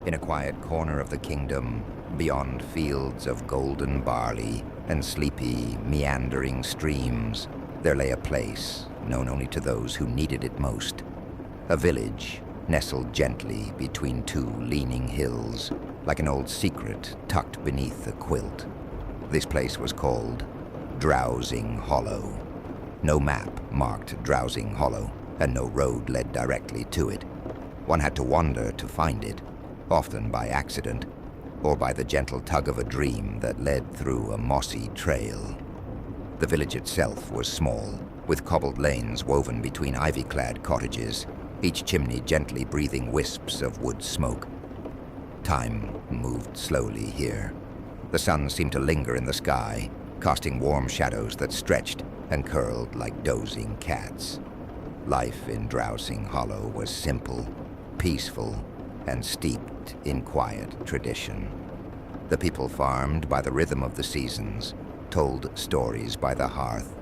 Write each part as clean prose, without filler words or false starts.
In a quiet corner of the kingdom, beyond fields of golden barley and sleepy, meandering streams, there lay a place known only to those who needed it most. A village nestled gently between two leaning hills, like an old secret tucked beneath a quilt. This place was called Drowsing Hollow. No map marked Drowsing Hollow, and no road led directly to it. One had to wander to find it, often by accident, or by the gentle tug of a dream that led through a mossy trail. The village itself was small, with cobbled lanes woven between ivy-clad cottages, each chimney gently breathing wisps of wood smoke. Time moved slowly here. The sun seemed to linger in the sky, casting warm shadows that stretched and curled like dozing cats. Life in Drowsing Hollow was simple, peaceful, and steeped in quiet tradition. The people farmed by the rhythm of the seasons, told stories by the hearth,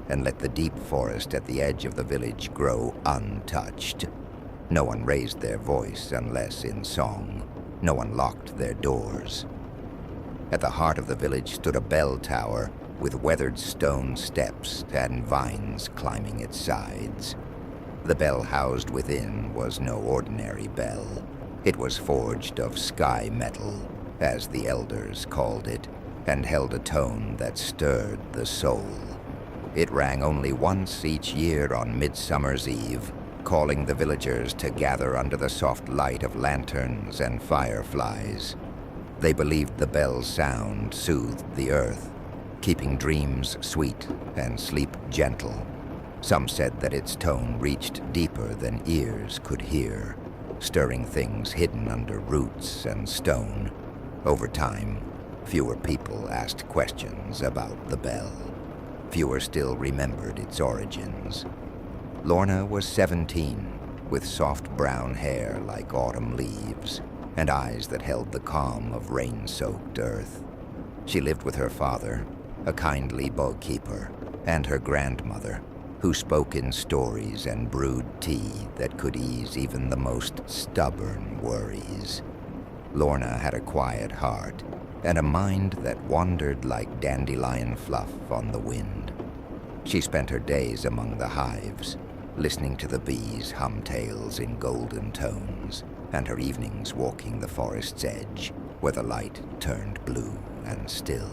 and let the deep forest at the edge of the village grow untouched. No one raised their voice unless in song. No one locked their doors. At the heart of the village stood a bell tower with weathered stone steps and vines climbing its sides. The bell housed within was no ordinary bell. It was forged of sky metal, as the elders called it, and held a tone that stirred the soul. It rang only once each year on Midsummer's Eve, calling the villagers to gather under the soft light of lanterns and fireflies. They believed the bell's sound soothed the earth, keeping dreams sweet and sleep gentle. Some said that its tone reached deeper than ears could hear, stirring things hidden under roots and stone. Over time, fewer people asked questions about the bell. Fewer still remembered its origins. Lorna was 17, with soft brown hair like autumn leaves, and eyes that held the calm of rain-soaked earth. She lived with her father, a kindly bogkeeper, and her grandmother, who spoke in stories and brewed tea that could ease even the most stubborn worries. Lorna had a quiet heart and a mind that wandered like dandelion fluff on the wind. She spent her days among the hives, listening to the bees hum tales in golden tones, and her evenings walking the forest's edge, where the light turned blue and still.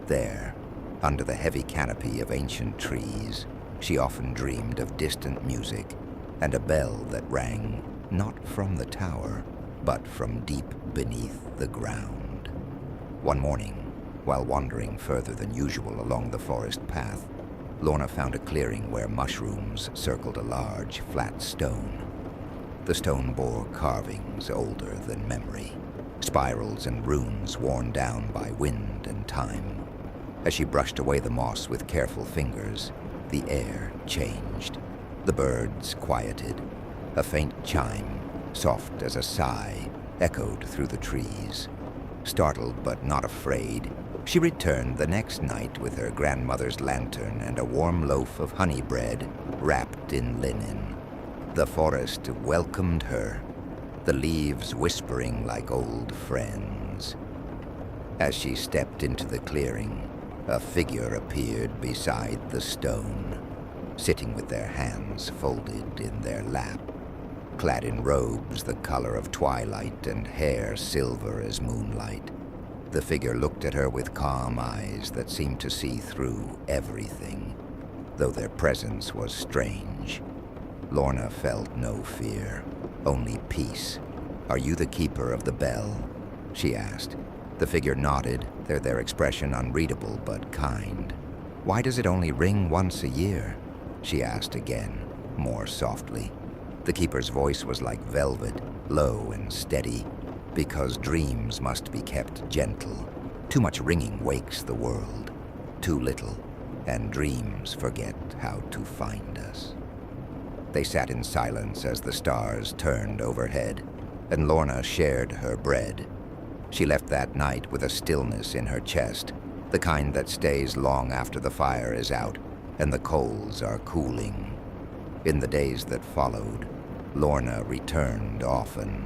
There, under the heavy canopy of ancient trees, she often dreamed of distant music and a bell that rang not from the tower, but from deep beneath the ground. One morning, while wandering further than usual along the forest path, Lorna found a clearing where mushrooms circled a large, flat stone. The stone bore carvings older than memory, spirals and runes worn down by wind and time. As she brushed away the moss with careful fingers, the air changed. The birds quieted. A faint chime, soft as a sigh, echoed through the trees. Startled but not afraid, she returned the next night with her grandmother's lantern and a warm loaf of honey bread wrapped in linen. The forest welcomed her, the leaves whispering like old friends. As she stepped into the clearing, a figure appeared beside the stone, sitting with their hands folded in their lap. Clad in robes the color of twilight and hair silver as moonlight, the figure looked at her with calm eyes that seemed to see through everything, though their presence was strange. Lorna felt no fear, only peace. "Are you the keeper of the bell?" she asked. The figure nodded, their expression unreadable but kind. "Why does it only ring once a year?" she asked again, more softly. The keeper's voice was like velvet, low and steady, because dreams must be kept gentle. Too much ringing wakes the world. Too little, and dreams forget how to find us. They sat in silence as the stars turned overhead, and Lorna shared her bread. She left that night with a stillness in her chest, the kind that stays long after the fire is out and the coals are cooling. In the days that followed, Lorna returned often,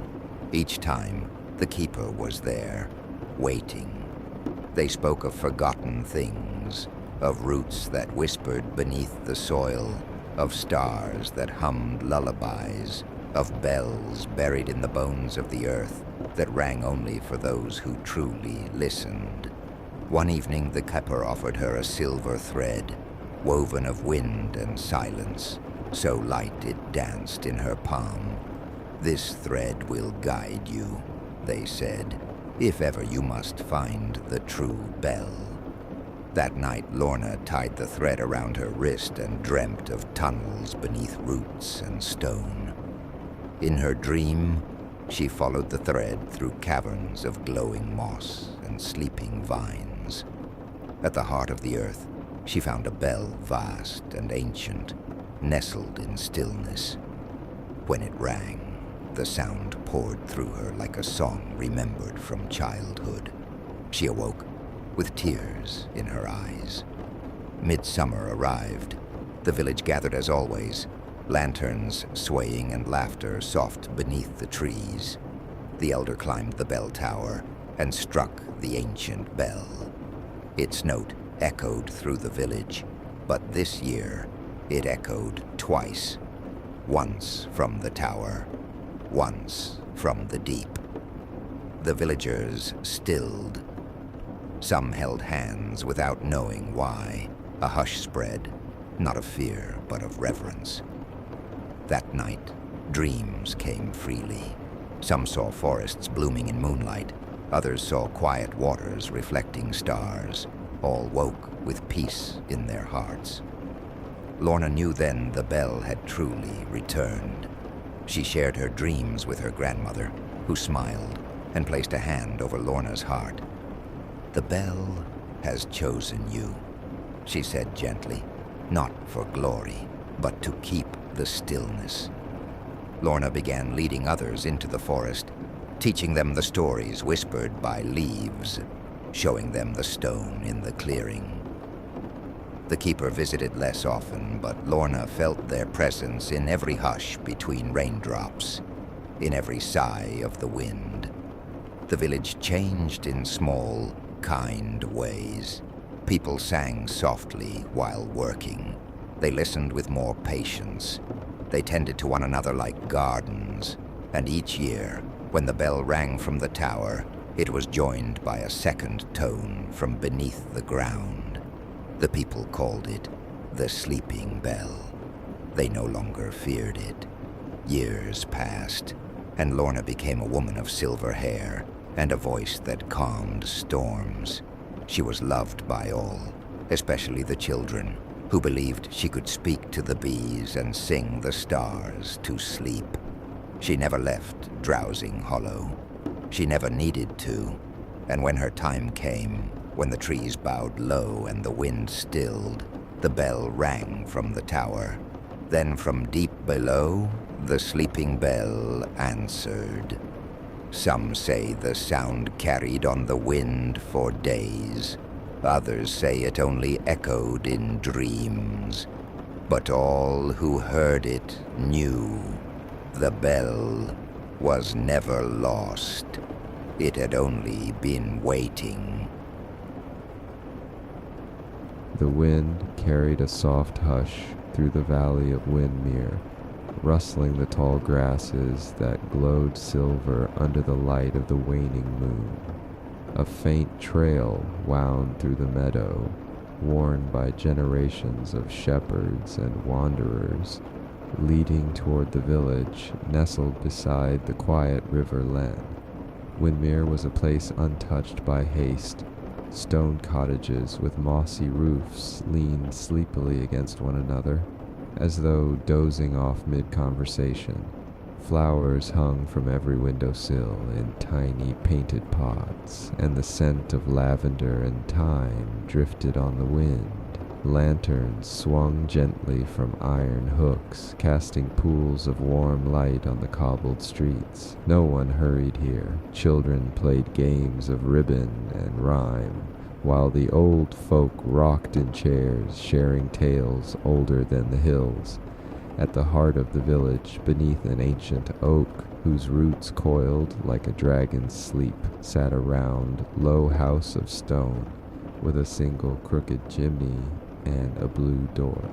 each time The keeper was there, waiting. They spoke of forgotten things, of roots that whispered beneath the soil, of stars that hummed lullabies, of bells buried in the bones of the earth that rang only for those who truly listened. One evening the keeper offered her a silver thread, woven of wind and silence, so light it danced in her palm. "This thread will guide you," they said, "if ever you must find the true bell." That night Lorna tied the thread around her wrist and dreamt of tunnels beneath roots and stone. In her dream, she followed the thread through caverns of glowing moss and sleeping vines. At the heart of the earth, she found a bell vast and ancient, nestled in stillness. When it rang, the sound poured through her like a song remembered from childhood. She awoke with tears in her eyes. Midsummer arrived. The village gathered as always, lanterns swaying and laughter soft beneath the trees. The elder climbed the bell tower and struck the ancient bell. Its note echoed through the village, but this year it echoed twice. Once from the tower, once from the deep. The villagers stilled. Some held hands without knowing why. A hush spread, not of fear, but of reverence. That night, dreams came freely. Some saw forests blooming in moonlight. Others saw quiet waters reflecting stars. All woke with peace in their hearts. Lorna knew then the bell had truly returned. She shared her dreams with her grandmother, who smiled and placed a hand over Lorna's heart. "The bell has chosen you," she said gently, "not for glory, but to keep the stillness." Lorna began leading others into the forest, teaching them the stories whispered by leaves, showing them the stone in the clearing. The keeper visited less often, but Lorna felt their presence in every hush between raindrops, in every sigh of the wind. The village changed in small, kind ways. People sang softly while working. They listened with more patience. They tended to one another like gardens, and each year, when the bell rang from the tower, it was joined by a second tone from beneath the ground. The people called it the sleeping bell. They no longer feared it. Years passed, and Lorna became a woman of silver hair and a voice that calmed storms. She was loved by all, especially the children, who believed she could speak to the bees and sing the stars to sleep. She never left Drowsing Hollow. She never needed to, and when her time came, when the trees bowed low and the wind stilled, the bell rang from the tower. Then from deep below, the sleeping bell answered. Some say the sound carried on the wind for days. Others say it only echoed in dreams. But all who heard it knew the bell was never lost. It had only been waiting. The wind carried a soft hush through the valley of Windmere, rustling the tall grasses that glowed silver under the light of the waning moon. A faint trail wound through the meadow, worn by generations of shepherds and wanderers, leading toward the village nestled beside the quiet river Len. Windmere was a place untouched by haste. Stone cottages with mossy roofs leaned sleepily against one another, as though dozing off mid-conversation. Flowers hung from every windowsill in tiny painted pots, and the scent of lavender and thyme drifted on the wind. Lanterns swung gently from iron hooks, casting pools of warm light on the cobbled streets. No one hurried here. Children played games of ribbon and rhyme, while the old folk rocked in chairs, sharing tales older than the hills. At the heart of the village, beneath an ancient oak whose roots coiled like a dragon's sleep, sat a round, low house of stone with a single crooked chimney and a blue door.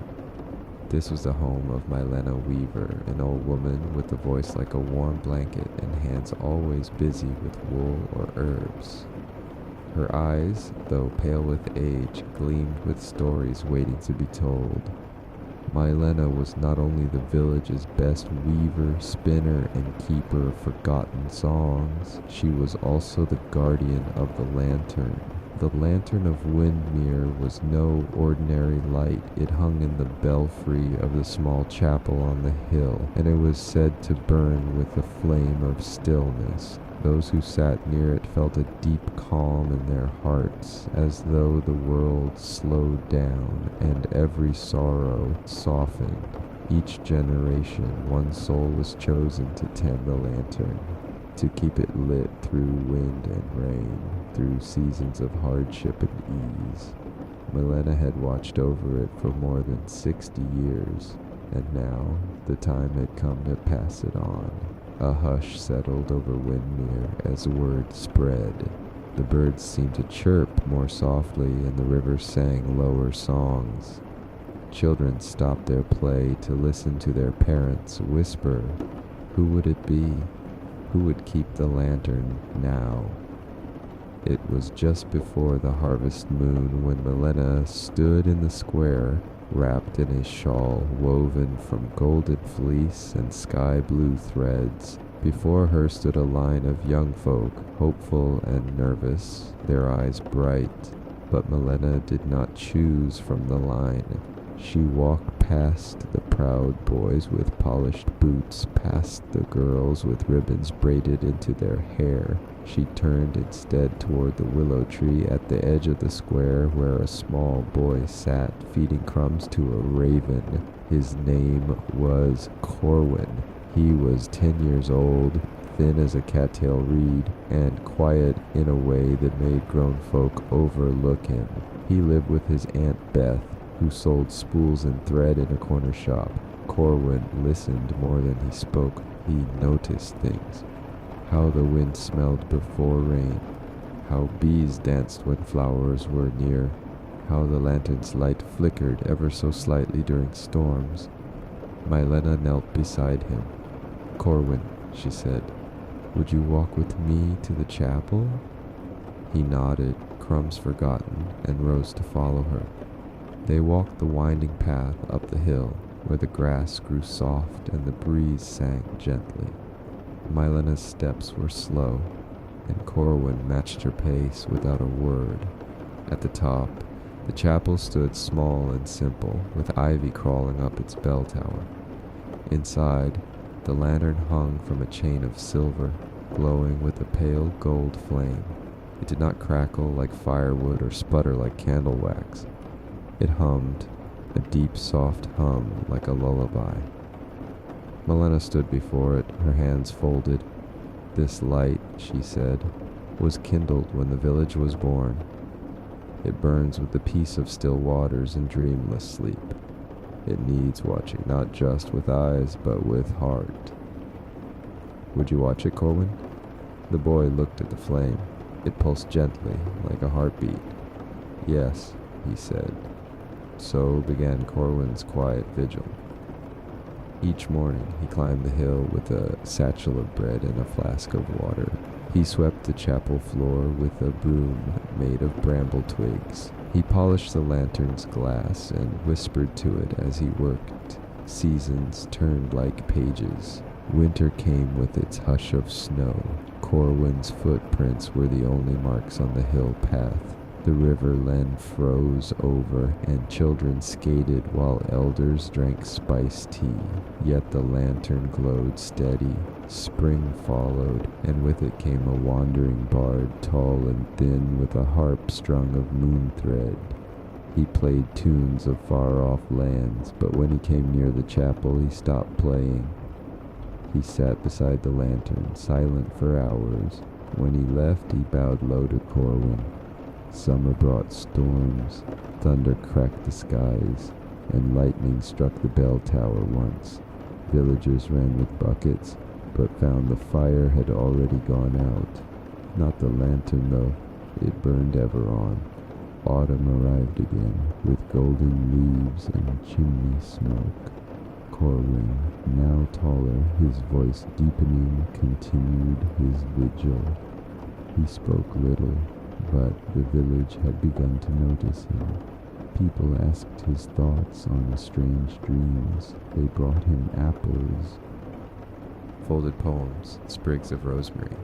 This was the home of Milena Weaver, an old woman with a voice like a warm blanket and hands always busy with wool or herbs. Her eyes, though pale with age, gleamed with stories waiting to be told. Milena was not only the village's best weaver, spinner, and keeper of forgotten songs, she was also the guardian of the lantern. The lantern of Windmere was no ordinary light. It hung in the belfry of the small chapel on the hill, and it was said to burn with the flame of stillness. Those who sat near it felt a deep calm in their hearts, as though the world slowed down and every sorrow softened. Each generation, one soul was chosen to tend the lantern, to keep it lit through wind and rain, through seasons of hardship and ease. Milena had watched over it for more than 60 years, and now the time had come to pass it on. A hush settled over Windmere as word spread. The birds seemed to chirp more softly, and the river sang lower songs. Children stopped their play to listen to their parents whisper. Who would it be? Who would keep the lantern now? It was just before the harvest moon when Milena stood in the square, wrapped in a shawl woven from golden fleece and sky blue threads. Before her stood a line of young folk, hopeful and nervous, their eyes bright. But Milena did not choose from the line. She walked past the proud boys with polished boots, past the girls with ribbons braided into their hair. She turned instead toward the willow tree at the edge of the square where a small boy sat feeding crumbs to a raven. His name was Corwin. He was 10 years old, thin as a cattail reed, and quiet in a way that made grown folk overlook him. He lived with his Aunt Beth, who sold spools and thread in a corner shop. Corwin listened more than he spoke. He noticed things. How the wind smelled before rain. How bees danced when flowers were near. How the lantern's light flickered ever so slightly during storms. Milena knelt beside him. Corwin, she said, would you walk with me to the chapel? He nodded, crumbs forgotten, and rose to follow her. They walked the winding path up the hill, where the grass grew soft and the breeze sang gently. Milena's steps were slow, and Corwin matched her pace without a word. At the top, the chapel stood small and simple, with ivy crawling up its bell tower. Inside, the lantern hung from a chain of silver, glowing with a pale gold flame. It did not crackle like firewood or sputter like candle wax. It hummed, a deep, soft hum like a lullaby. Milena stood before it, her hands folded. This light, she said, was kindled when the village was born. It burns with the peace of still waters and dreamless sleep. It needs watching, not just with eyes, but with heart. Would you watch it, Corwin? The boy looked at the flame. It pulsed gently, like a heartbeat. Yes, he said. So began Corwin's quiet vigil. Each morning he climbed the hill with a satchel of bread and a flask of water. He swept the chapel floor with a broom made of bramble twigs. He polished the lantern's glass and whispered to it as he worked. Seasons turned like pages. Winter came with its hush of snow. Corwin's footprints were the only marks on the hill path. The river Len froze over, and children skated while elders drank spiced tea. Yet the lantern glowed steady. Spring followed, and with it came a wandering bard, tall and thin, with a harp strung of moon thread. He played tunes of far-off lands, but when he came near the chapel, he stopped playing. He sat beside the lantern, silent for hours. When he left, he bowed low to Corwin. Summer brought storms, thunder cracked the skies, and lightning struck the bell tower once. Villagers ran with buckets, but found the fire had already gone out. Not the lantern, though. It burned ever on. Autumn arrived again, with golden leaves and chimney smoke. Corwin, now taller, his voice deepening, continued his vigil. He spoke little, but the village had begun to notice him. People asked his thoughts on the strange dreams. They brought him apples, folded poems, sprigs of rosemary.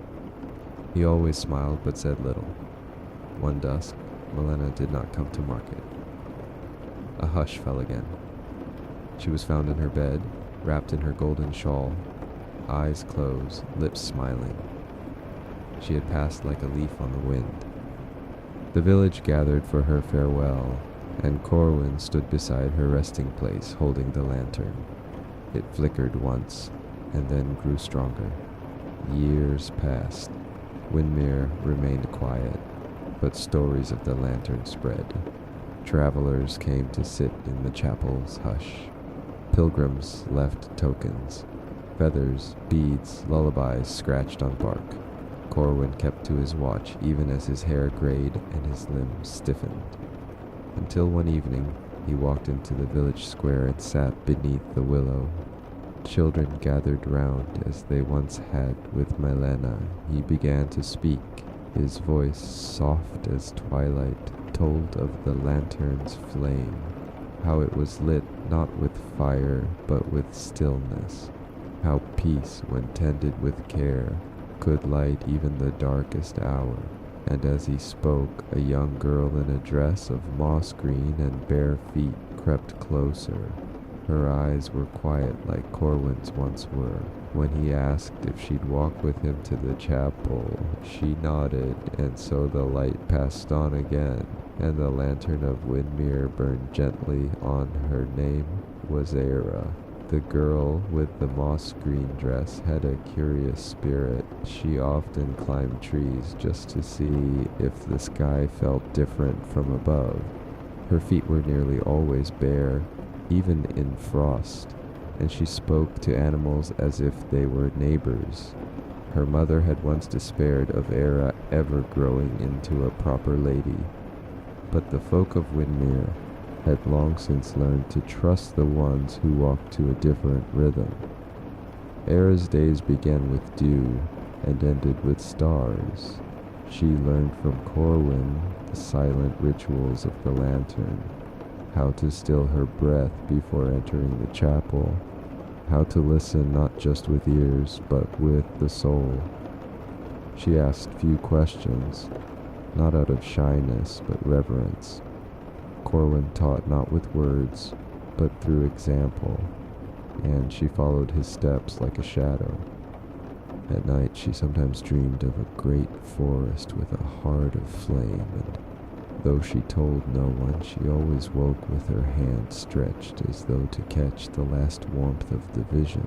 He always smiled but said little. One dusk, Milena did not come to market. A hush fell again. She was found in her bed, wrapped in her golden shawl, eyes closed, lips smiling. She had passed like a leaf on the wind. The village gathered for her farewell, and Corwin stood beside her resting place, holding the lantern. It flickered once, and then grew stronger. Years passed. Windmere remained quiet, but stories of the lantern spread. Travelers came to sit in the chapel's hush. Pilgrims left tokens, feathers, beads, lullabies scratched on bark. Corwin kept to his watch even as his hair grayed and his limbs stiffened. Until one evening, he walked into the village square and sat beneath the willow. Children gathered round as they once had with Milena. He began to speak. His voice, soft as twilight, told of the lantern's flame, how it was lit not with fire but with stillness, how peace, when tended with care, could light even the darkest hour. And as he spoke, a young girl in a dress of moss green and bare feet crept closer. Her eyes were quiet like Corwin's once were. When he asked if she'd walk with him to the chapel, she nodded, and so the light passed on again, and the lantern of Windmere burned gently on her. Name was Era. The girl with the moss-green dress had a curious spirit. She often climbed trees just to see if the sky felt different from above. Her feet were nearly always bare, even in frost, and she spoke to animals as if they were neighbors. Her mother had once despaired of Era ever growing into a proper lady, but the folk of Windmere had long since learned to trust the ones who walked to a different rhythm. Era's days began with dew and ended with stars. She learned from Corwin the silent rituals of the lantern, how to still her breath before entering the chapel, how to listen not just with ears but with the soul. She asked few questions, not out of shyness but reverence. Corwin taught not with words, but through example, and she followed his steps like a shadow. At night she sometimes dreamed of a great forest with a heart of flame, and though she told no one, she always woke with her hand stretched as though to catch the last warmth of the vision.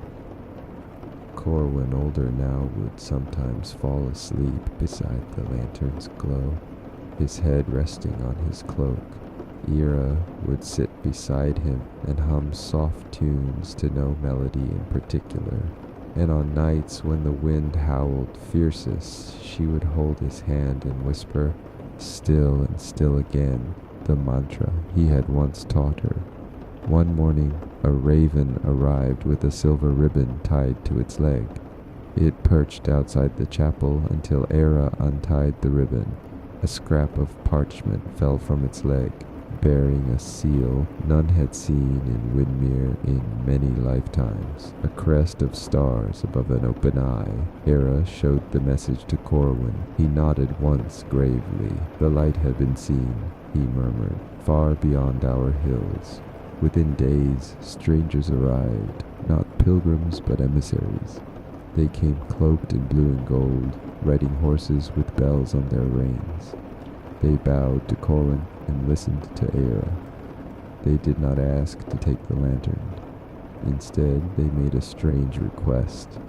Corwin, older now, would sometimes fall asleep beside the lantern's glow, his head resting on his cloak. Era would sit beside him and hum soft tunes to no melody in particular, and on nights when the wind howled fiercest, she would hold his hand and whisper, still and still again, the mantra he had once taught her. One morning, a raven arrived with a silver ribbon tied to its leg. It perched outside the chapel until Era untied the ribbon. A scrap of parchment fell from its leg, bearing a seal none had seen in Windmere in many lifetimes, a crest of stars above an open eye. Era showed the message to Corwin. He nodded once gravely. The light had been seen, he murmured, far beyond our hills. Within days, strangers arrived, not pilgrims but emissaries. They came cloaked in blue and gold, riding horses with bells on their reins. They bowed to Corwin and listened to Era. They did not ask to take the lantern. Instead, they made a strange request.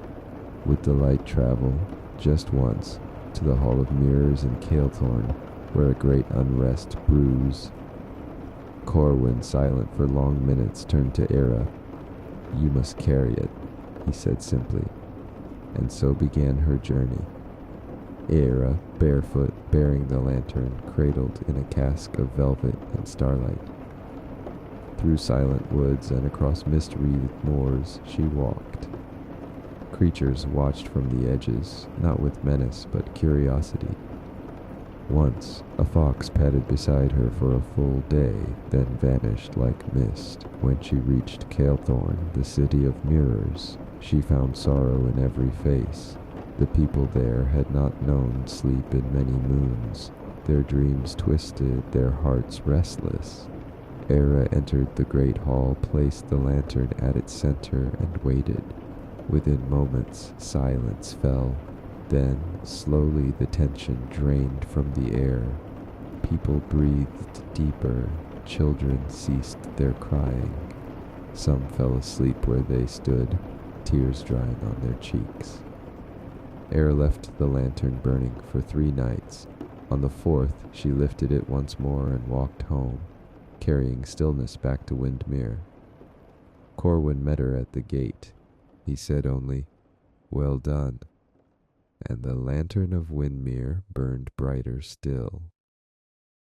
Would the light travel, just once, to the Hall of Mirrors in Caelthorn, where a great unrest brews? Corwin, silent for long minutes, turned to Era. You must carry it, he said simply. and so began her journey. Era, barefoot, bearing the lantern, cradled in a cask of velvet and starlight. Through silent woods and across mist-wreathed moors she walked. Creatures watched from the edges, not with menace but curiosity. Once, a fox padded beside her for a full day, then vanished like mist. When she reached Calethorn, the city of mirrors, she found sorrow in every face. The people there had not known sleep in many moons. Their dreams twisted, their hearts restless. Era entered the great hall, placed the lantern at its center, and waited. Within moments, silence fell. Then, slowly, the tension drained from the air. People breathed deeper. Children ceased their crying. Some fell asleep where they stood, tears drying on their cheeks. Era left the lantern burning for 3 nights. On the 4th, she lifted it once more and walked home, carrying stillness back to Windmere. Corwin met her at the gate. He said only, "Well done," and the lantern of Windmere burned brighter still.